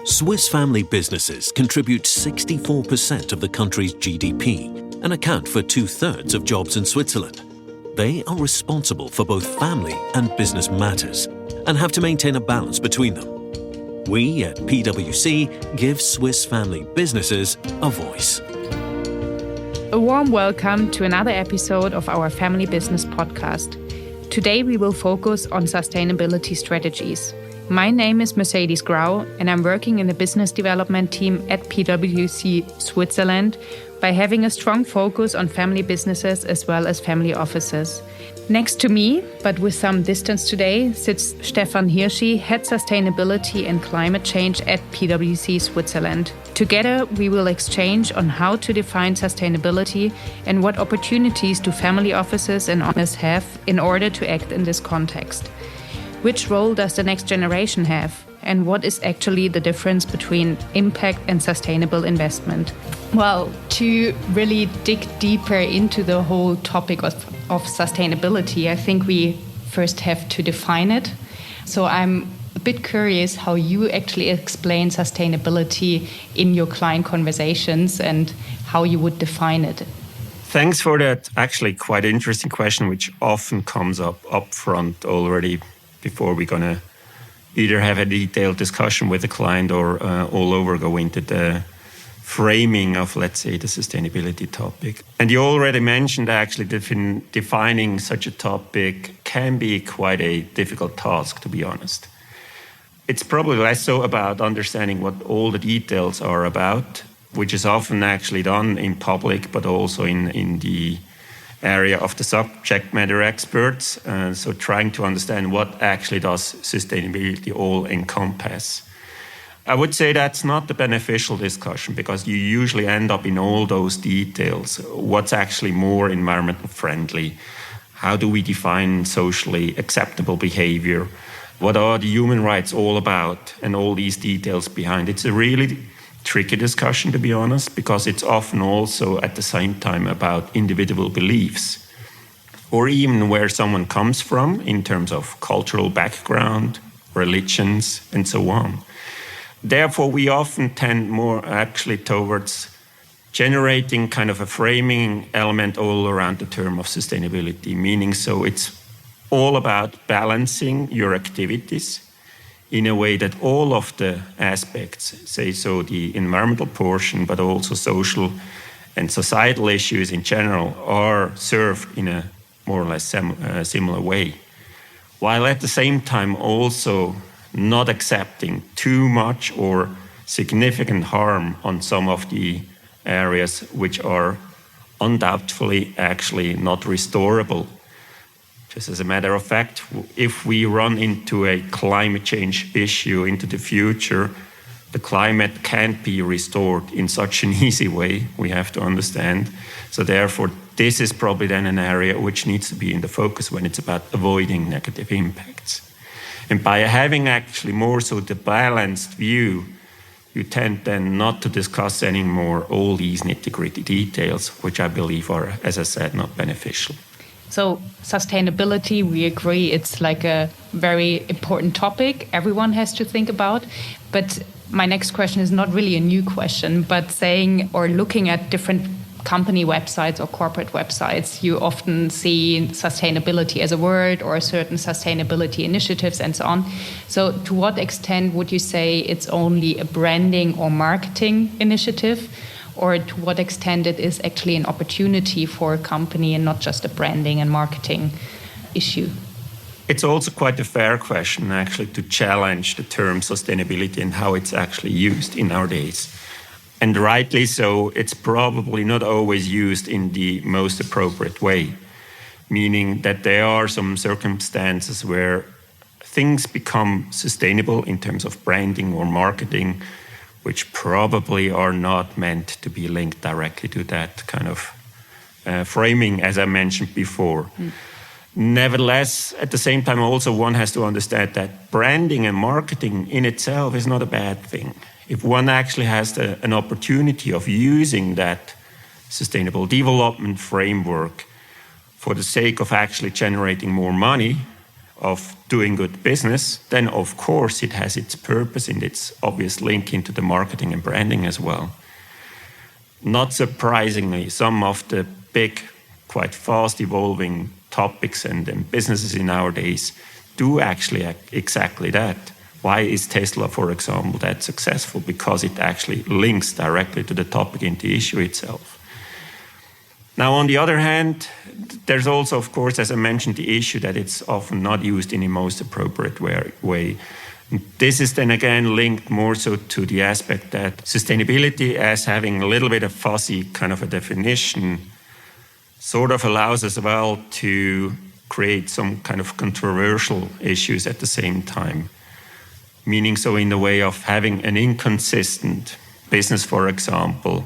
Swiss family businesses contribute 64% of the country's GDP and account for 2/3 of jobs in Switzerland. They are responsible for both family and business matters and have to maintain a balance between them. We at PwC give Swiss family businesses a voice. A warm welcome to another episode of our Family Business Podcast. Today we will focus on sustainability strategies. My name is Mercedes Grau and I'm working in the business development team at PwC Switzerland by having a strong focus on family businesses as well as family offices. Next to me, but with some distance today, sits Stefan Hirschi, Head Sustainability and Climate Change at PwC Switzerland. Together, we will exchange on how to define sustainability and what opportunities do family offices and owners have in order to act in this context. Which role does the next generation have? And what is actually the difference between impact and sustainable investment? Well, to really dig deeper into the whole topic of sustainability, I think we first have to define it. So I'm a bit curious how you actually explain sustainability in your client conversations and how you would define it. Thanks for that actually quite interesting question, which often comes up front already before we're going to either have a detailed discussion with the client or all over go into the framing of, let's say, the sustainability topic. And you already mentioned actually defining such a topic can be quite a difficult task, to be honest. It's probably less so about understanding what all the details are about, which is often actually done in public, but also in the area of the subject matter experts. So trying to understand what actually does sustainability all encompass. I would say that's not the beneficial discussion because you usually end up in all those details. What's actually more environmental friendly? How do we define socially acceptable behavior? What are the human rights all about? And all these details behind. It's a really tricky discussion, to be honest, because it's often also at the same time about individual beliefs or even where someone comes from in terms of cultural background, religions, and so on. Therefore, we often tend more actually towards generating kind of a framing element all around the term of sustainability, meaning so it's all about balancing your activities in a way that all of the aspects, say so the environmental portion, but also social and societal issues in general, are served in a more or less similar way. While at the same time also not accepting too much or significant harm on some of the areas which are undoubtedly actually not restorable. Just as a matter of fact, if we run into a climate change issue into the future, the climate can't be restored in such an easy way, we have to understand. So therefore, this is probably then an area which needs to be in the focus when it's about avoiding negative impacts. And by having actually more so the balanced view, you tend then not to discuss anymore all these nitty-gritty details, which I believe are, as I said, not beneficial. So sustainability, we agree, it's like a very important topic everyone has to think about. But my next question is not really a new question, but saying or looking at different company websites or corporate websites, you often see sustainability as a word or certain sustainability initiatives and so on. So to what extent would you say it's only a branding or marketing initiative? Or to what extent it is actually an opportunity for a company and not just a branding and marketing issue? It's also quite a fair question, actually, to challenge the term sustainability and how it's actually used in our days. And rightly so, it's probably not always used in the most appropriate way, meaning that there are some circumstances where things become sustainable in terms of branding or marketing, which probably are not meant to be linked directly to that kind of framing, as I mentioned before. Nevertheless, at the same time, also one has to understand that branding and marketing in itself is not a bad thing. If one actually has an opportunity of using that sustainable development framework for the sake of actually generating more money, of doing good business, then of course it has its purpose and its obvious link into the marketing and branding as well. Not surprisingly, some of the big, quite fast evolving topics and businesses in our days do actually exactly that. Why is Tesla, for example, that successful? Because it actually links directly to the topic and the issue itself. Now, on the other hand, there's also, of course, as I mentioned, the issue that it's often not used in the most appropriate way. This is then again linked more so to the aspect that sustainability, as having a little bit of fuzzy kind of a definition, sort of allows as well to create some kind of controversial issues at the same time. Meaning so in the way of having an inconsistent business, for example,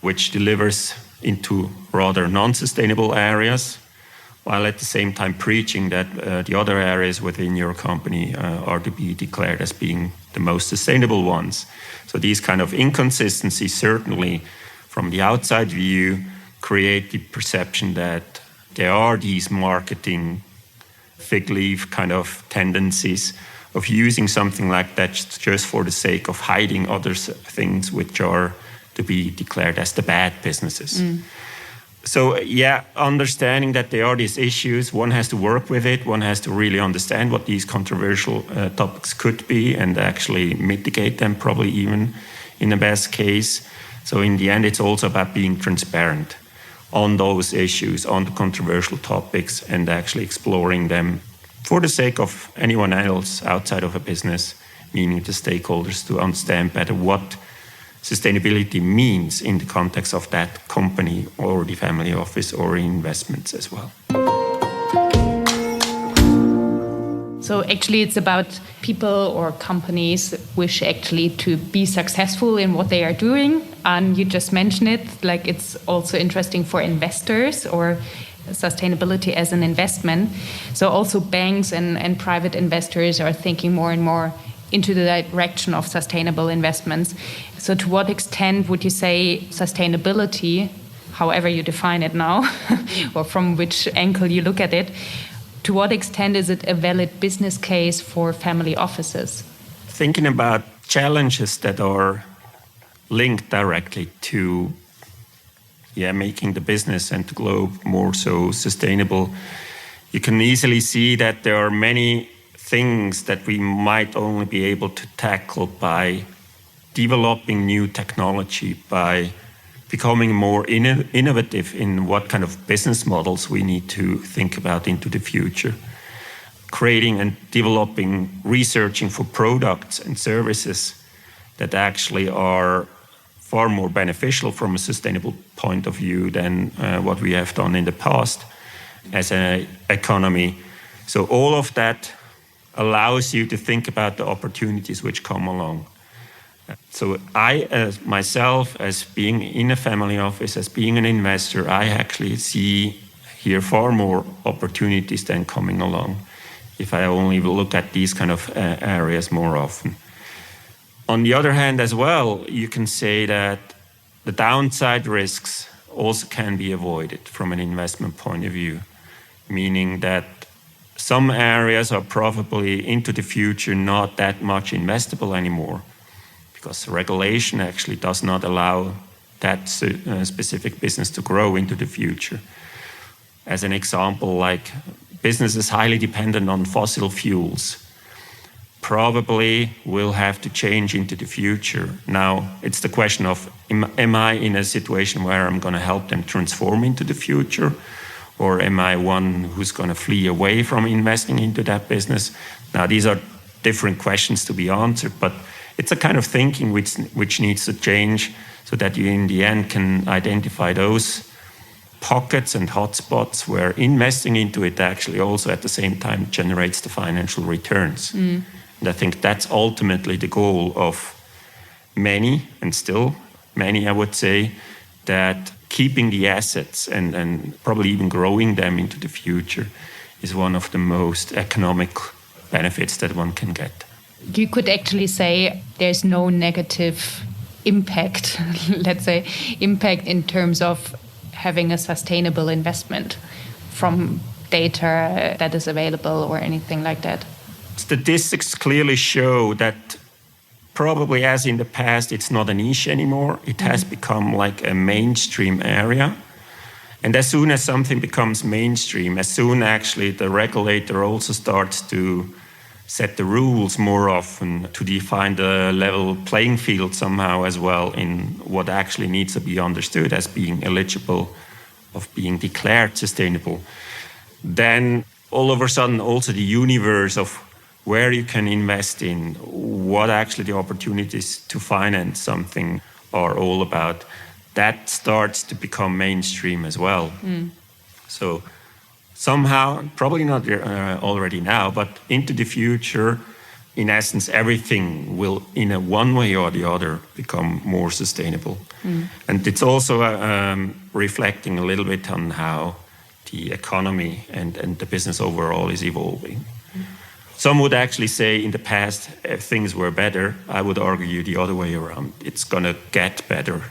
which delivers into rather non-sustainable areas, while at the same time preaching that the other areas within your company are to be declared as being the most sustainable ones. So these kind of inconsistencies certainly from the outside view create the perception that there are these marketing fig leaf kind of tendencies of using something like that just for the sake of hiding other things which are to be declared as the bad businesses. So yeah, understanding that there are these issues, one has to work with it, one has to really understand what these controversial topics could be and actually mitigate them probably even in the best case. So in the end, it's also about being transparent on those issues, on the controversial topics, and actually exploring them for the sake of anyone else outside of a business, meaning the stakeholders, to understand better what sustainability means in the context of that company or the family office or investments as well. So actually it's about people or companies wish actually to be successful in what they are doing. And you just mentioned it, like it's also interesting for investors or sustainability as an investment. So also banks and private investors are thinking more and more into the direction of sustainable investments. So to what extent would you say sustainability, however you define it now, or from which angle you look at it, to what extent is it a valid business case for family offices? Thinking about challenges that are linked directly to making the business and the globe more so sustainable, you can easily see that there are many things that we might only be able to tackle by developing new technology, by becoming more innovative in what kind of business models we need to think about into the future. Creating and developing, researching for products and services that actually are far more beneficial from a sustainable point of view than what we have done in the past as an economy. So all of that allows you to think about the opportunities which come along. So I, as myself, as being in a family office, as being an investor, I actually see here far more opportunities than coming along if I only look at these kind of areas more often. On the other hand as well, you can say that the downside risks also can be avoided from an investment point of view, meaning that some areas are probably into the future not that much investable anymore because regulation actually does not allow that specific business to grow into the future. As an example, like businesses highly dependent on fossil fuels probably will have to change into the future. Now, it's the question of, am I in a situation where I'm going to help them transform into the future? Or am I one who's going to flee away from investing into that business? Now, these are different questions to be answered, but it's a kind of thinking which needs to change so that you in the end can identify those pockets and hotspots where investing into it actually also at the same time generates the financial returns. And I think that's ultimately the goal of many, and still many, I would say, that keeping the assets and probably even growing them into the future is one of the most economic benefits that one can get. You could actually say there's no negative impact, let's say, impact in terms of having a sustainable investment from data that is available or anything like that? Statistics clearly show that probably as in the past, it's not a niche anymore. It has become like a mainstream area. And as soon as something becomes mainstream, as soon actually the regulator also starts to set the rules more often, to define the level playing field somehow as well in what actually needs to be understood as being eligible of being declared sustainable, then all of a sudden also the universe of where you can invest in, what actually the opportunities to finance something are all about, that starts to become mainstream as well. So somehow, probably not already now, but into the future, in essence, everything will, in a one way or the other, become more sustainable. And it's also reflecting a little bit on how the economy and the business overall is evolving. Some would actually say in the past things were better. I would argue the other way around. It's going to get better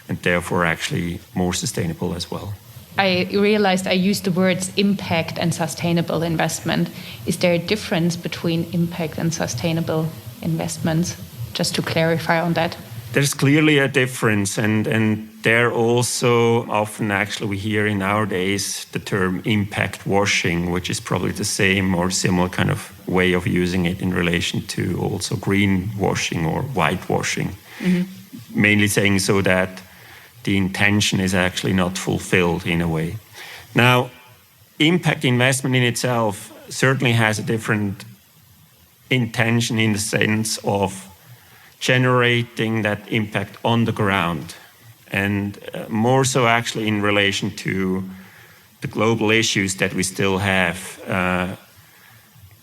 and therefore actually more sustainable as well. I realized I used the words impact and sustainable investment. Is there a difference between impact and sustainable investments? Just to clarify on that. There's clearly a difference, and there also often actually we hear in our days the term impact washing, which is probably the same or similar kind of way of using it in relation to also greenwashing or whitewashing. Mainly saying so that the intention is actually not fulfilled in a way. Now, impact investment in itself certainly has a different intention in the sense of generating that impact on the ground, and more so actually in relation to the global issues that we still have,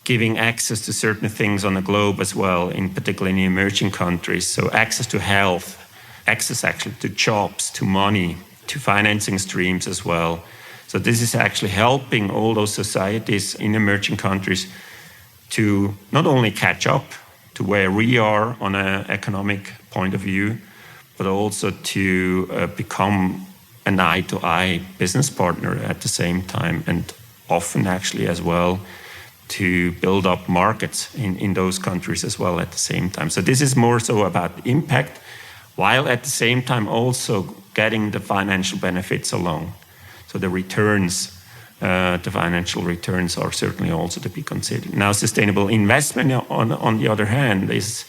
giving access to certain things on the globe as well, in particular in emerging countries. So access to health, access actually to jobs, to money, to financing streams as well. So this is actually helping all those societies in emerging countries to not only catch up to where we are on an economic point of view, but also to become an eye-to-eye business partner at the same time, and often actually as well to build up markets in those countries as well at the same time. So this is more so about impact, while at the same time also getting the financial benefits along. So the returns, the financial returns are certainly also to be considered. Now, sustainable investment, on the other hand, is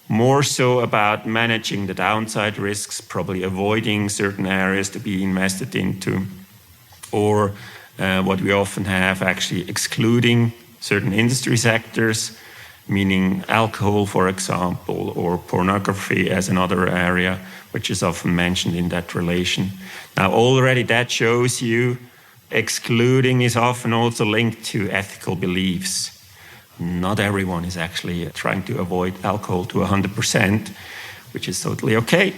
more so about managing the downside risks, probably avoiding certain areas to be invested into, or what we often have, actually excluding certain industry sectors, meaning alcohol, for example, or pornography as another area, which is often mentioned in that relation. Now, already that shows you excluding is often also linked to ethical beliefs. Not everyone is actually trying to avoid alcohol to 100%, which is totally okay.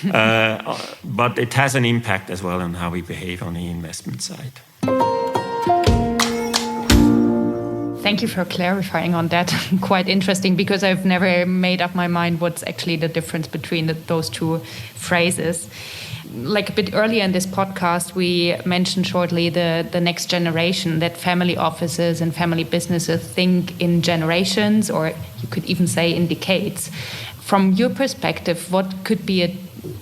But it has an impact as well on how we behave on the investment side. Thank you for clarifying on that. Quite interesting, because I've never made up my mind what's actually the difference between those two phrases. Like a bit earlier in this podcast, we mentioned shortly the next generation, that family offices and family businesses think in generations, or you could even say in decades. From your perspective, what could be an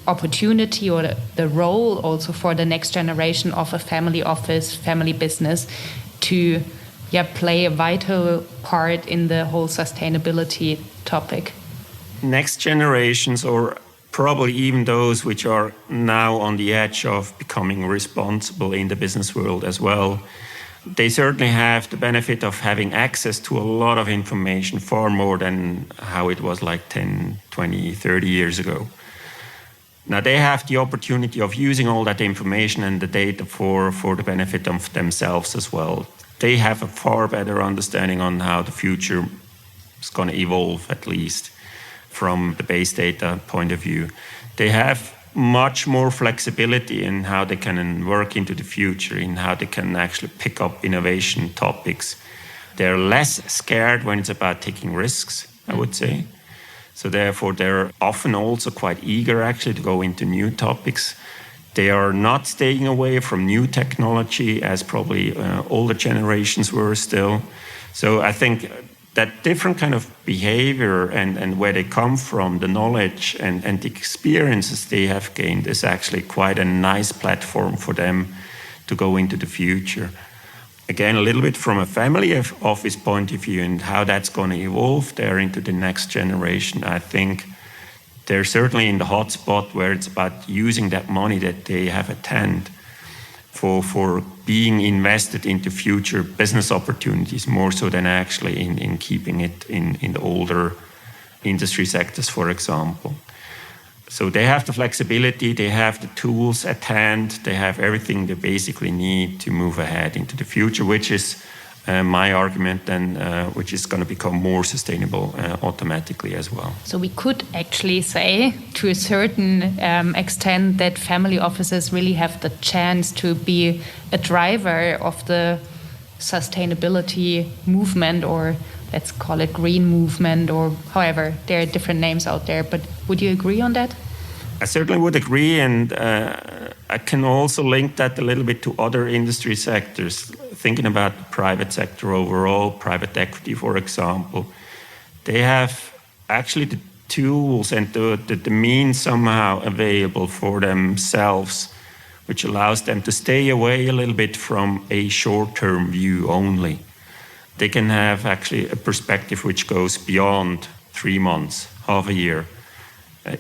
opportunity or the role also for the next generation of a family office, family business to play a vital part in the whole sustainability topic? Next generations, or probably even those which are now on the edge of becoming responsible in the business world as well, they certainly have the benefit of having access to a lot of information, far more than how it was like 10, 20, 30 years ago. Now, they have the opportunity of using all that information and the data for the benefit of themselves as well. They have a far better understanding on how the future is going to evolve, at least from the base data point of view. They have much more flexibility in how they can work into the future, in how they can actually pick up innovation topics. They're less scared when it's about taking risks, I would say. So therefore, they're often also quite eager actually to go into new topics. They are not staying away from new technology as probably older generations were still. So I think that different kind of behavior and where they come from, the knowledge and the experiences they have gained is actually quite a nice platform for them to go into the future. Again, a little bit from a family office point of view and how that's going to evolve there into the next generation, I think they're certainly in the hot spot where it's about using that money that they have at hand for being invested into future business opportunities more so than actually in keeping it in the older industry sectors, for example. So they have the flexibility, they have the tools at hand, they have everything they basically need to move ahead into the future, which is my argument then, which is going to become more sustainable automatically as well. So we could actually say to a certain extent that family offices really have the chance to be a driver of the sustainability movement, or let's call it green movement, or however, there are different names out there. But would you agree on that? I certainly would agree, and I can also link that a little bit to other industry sectors. Thinking about the private sector overall, private equity, for example, they have actually the tools and the means somehow available for themselves, which allows them to stay away a little bit from a short-term view only. They can have actually a perspective which goes beyond 3 months, half a year,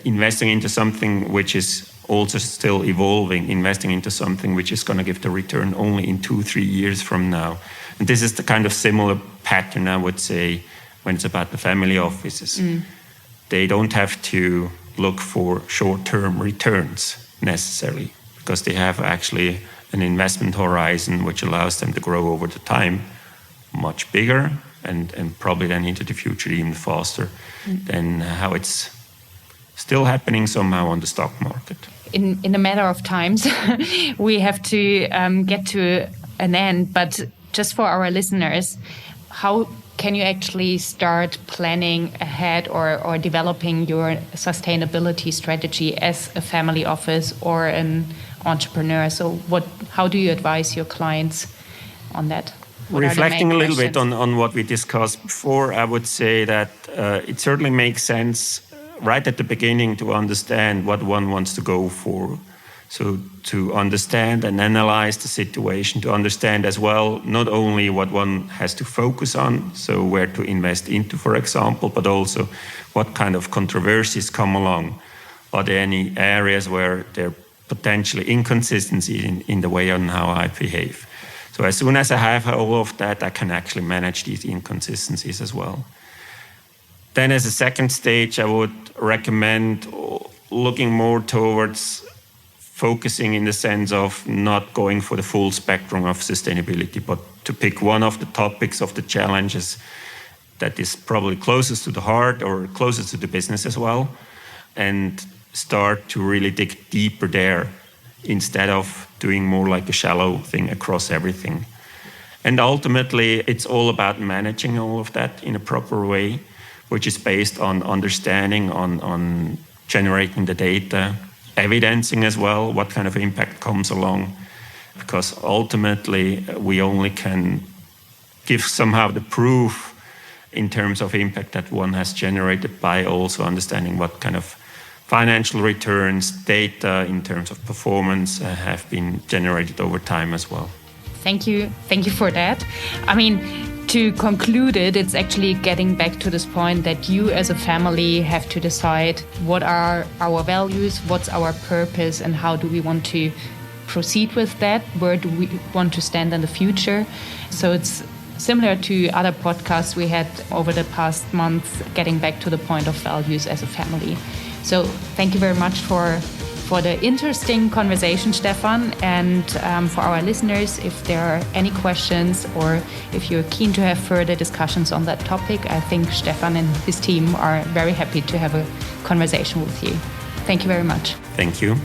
investing into something which is also still evolving, investing into something which is going to give the return only in 2-3 years from now. And this is the kind of similar pattern, I would say, when it's about the family offices. They don't have to look for short-term returns necessarily, because they have actually an investment horizon which allows them to grow over the time much bigger and probably then into the future even faster than how it's still happening somehow on the stock market. In a matter of times, we have to get to an end. But just for our listeners, how can you actually start planning ahead or developing your sustainability strategy as a family office or an entrepreneur? So how do you advise your clients on that? Reflecting a little bit on what we discussed before, I would say that it certainly makes sense right at the beginning to understand what one wants to go for. So to understand and analyze the situation, to understand as well not only what one has to focus on, so where to invest into, for example, but also what kind of controversies come along. Are there any areas where there are potentially inconsistencies in the way on how I behave? So as soon as I have all of that, I can actually manage these inconsistencies as well. Then as a second stage, I would recommend looking more towards focusing in the sense of not going for the full spectrum of sustainability, but to pick one of the topics of the challenges that is probably closest to the heart or closest to the business as well, and start to really dig deeper there instead of doing more like a shallow thing across everything. And ultimately, it's all about managing all of that in a proper way, which is based on understanding, on generating the data, evidencing as well what kind of impact comes along. Because ultimately, we only can give somehow the proof in terms of impact that one has generated by also understanding what kind of financial returns, data in terms of performance have been generated over time as well. Thank you for that. I mean, to conclude it, it's actually getting back to this point that you as a family have to decide what are our values, what's our purpose, and how do we want to proceed with that? Where do we want to stand in the future? So it's similar to other podcasts we had over the past months, getting back to the point of values as a family. So thank you very much for the interesting conversation, Stefan. And for our listeners, if there are any questions or if you're keen to have further discussions on that topic, I think Stefan and his team are very happy to have a conversation with you. Thank you very much. Thank you.